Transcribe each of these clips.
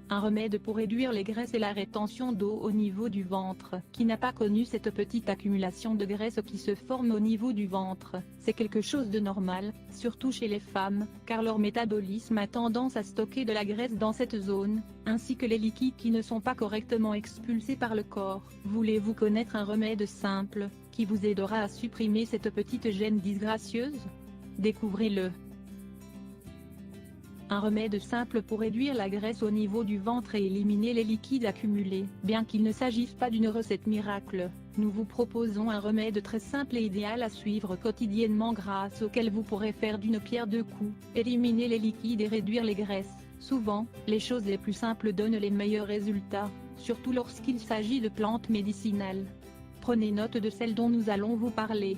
Un remède pour réduire les graisses et la rétention d'eau au niveau du ventre. Qui n'a pas connu cette petite accumulation de graisse qui se forme au niveau du ventre? C'est quelque chose de normal, surtout chez les femmes, car leur métabolisme a tendance à stocker de la graisse dans cette zone, ainsi que les liquides qui ne sont pas correctement expulsés par le corps. Voulez-vous connaître un remède simple, qui vous aidera à supprimer cette petite gêne disgracieuse? Découvrez-le. Un remède simple pour réduire la graisse au niveau du ventre et éliminer les liquides accumulés. Bien qu'il ne s'agisse pas d'une recette miracle, nous vous proposons un remède très simple et idéal à suivre quotidiennement grâce auquel vous pourrez faire d'une pierre deux coups, éliminer les liquides et réduire les graisses. Souvent, les choses les plus simples donnent les meilleurs résultats, surtout lorsqu'il s'agit de plantes médicinales. Prenez note de celles dont nous allons vous parler.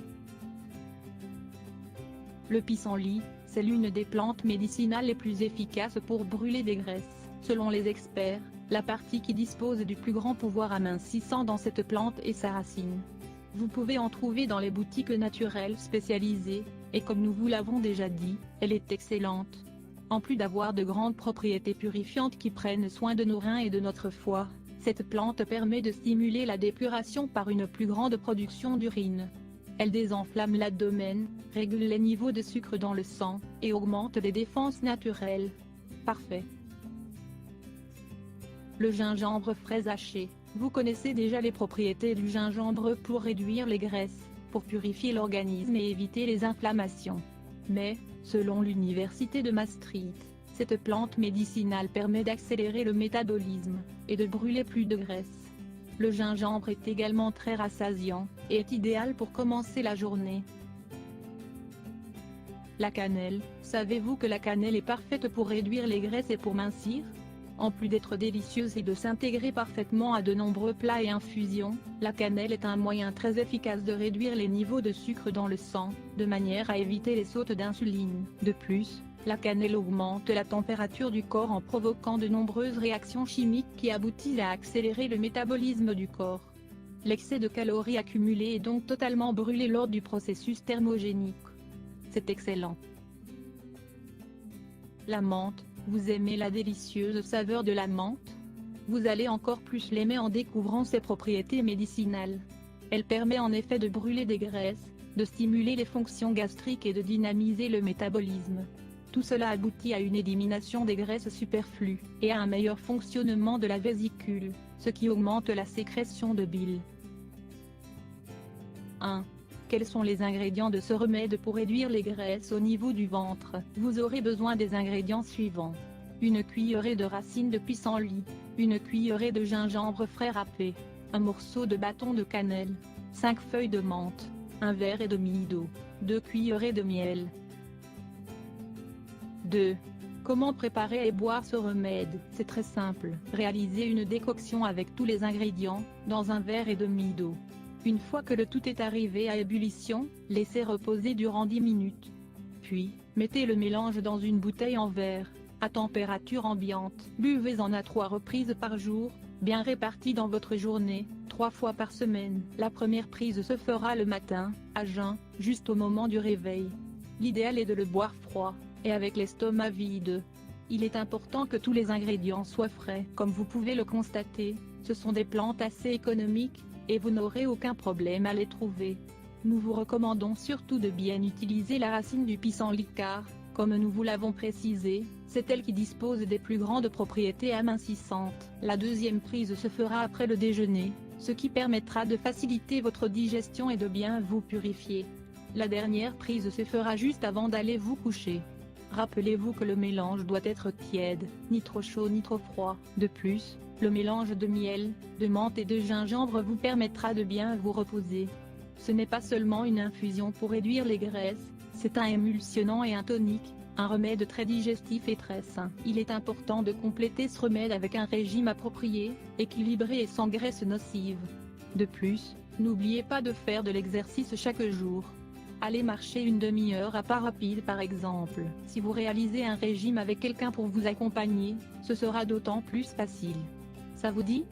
Le pissenlit, c'est l'une des plantes médicinales les plus efficaces pour brûler des graisses. Selon les experts, la partie qui dispose du plus grand pouvoir amincissant dans cette plante est sa racine. Vous pouvez en trouver dans les boutiques naturelles spécialisées, et comme nous vous l'avons déjà dit, elle est excellente. En plus d'avoir de grandes propriétés purifiantes qui prennent soin de nos reins et de notre foie, cette plante permet de stimuler la dépuration par une plus grande production d'urine. Elle désenflamme l'abdomen, règle les niveaux de sucre dans le sang, et augmente les défenses naturelles. Parfait. Le gingembre frais haché. Vous connaissez déjà les propriétés du gingembre pour réduire les graisses, pour purifier l'organisme et éviter les inflammations. Mais, selon l'université de Maastricht, cette plante médicinale permet d'accélérer le métabolisme, et de brûler plus de graisse. Le gingembre est également très rassasiant, et est idéal pour commencer la journée. La cannelle, savez-vous que la cannelle est parfaite pour réduire les graisses et pour mincir? En plus d'être délicieuse et de s'intégrer parfaitement à de nombreux plats et infusions, la cannelle est un moyen très efficace de réduire les niveaux de sucre dans le sang, de manière à éviter les sautes d'insuline. De plus, la cannelle augmente la température du corps en provoquant de nombreuses réactions chimiques qui aboutissent à accélérer le métabolisme du corps. L'excès de calories accumulées est donc totalement brûlé lors du processus thermogénique. C'est excellent. La menthe, vous aimez la délicieuse saveur de la menthe? Vous allez encore plus l'aimer en découvrant ses propriétés médicinales. Elle permet en effet de brûler des graisses, de stimuler les fonctions gastriques et de dynamiser le métabolisme. Tout cela aboutit à une élimination des graisses superflues, et à un meilleur fonctionnement de la vésicule, ce qui augmente la sécrétion de bile. 1. Quels sont les ingrédients de ce remède pour réduire les graisses au niveau du ventre? Vous aurez besoin des ingrédients suivants. Une cuillerée de racines de pissenlit, une cuillerée de gingembre frais râpé, un morceau de bâton de cannelle, 5 feuilles de menthe, un verre et demi d'eau, 2 cuillerées de miel. 2. Comment préparer et boire ce remède? C'est très simple. Réalisez une décoction avec tous les ingrédients, dans un verre et demi d'eau. Une fois que le tout est arrivé à ébullition, laissez reposer durant 10 minutes. Puis, mettez le mélange dans une bouteille en verre, à température ambiante. Buvez-en à 3 reprises par jour, bien réparties dans votre journée, 3 fois par semaine. La première prise se fera le matin, à jeun, juste au moment du réveil. L'idéal est de le boire froid, et avec l'estomac vide. Il est important que tous les ingrédients soient frais. Comme vous pouvez le constater, ce sont des plantes assez économiques, et vous n'aurez aucun problème à les trouver. Nous vous recommandons surtout de bien utiliser la racine du pissenlit car, comme nous vous l'avons précisé, c'est elle qui dispose des plus grandes propriétés amincissantes. La deuxième prise se fera après le déjeuner, ce qui permettra de faciliter votre digestion et de bien vous purifier. La dernière prise se fera juste avant d'aller vous coucher. Rappelez-vous que le mélange doit être tiède, ni trop chaud ni trop froid. De plus, le mélange de miel, de menthe et de gingembre vous permettra de bien vous reposer. Ce n'est pas seulement une infusion pour réduire les graisses, c'est un émulsionnant et un tonique, un remède très digestif et très sain. Il est important de compléter ce remède avec un régime approprié, équilibré et sans graisse nocive. De plus, n'oubliez pas de faire de l'exercice chaque jour. Allez marcher une demi-heure à pas rapide par exemple. Si vous réalisez un régime avec quelqu'un pour vous accompagner, ce sera d'autant plus facile. Ça vous dit ?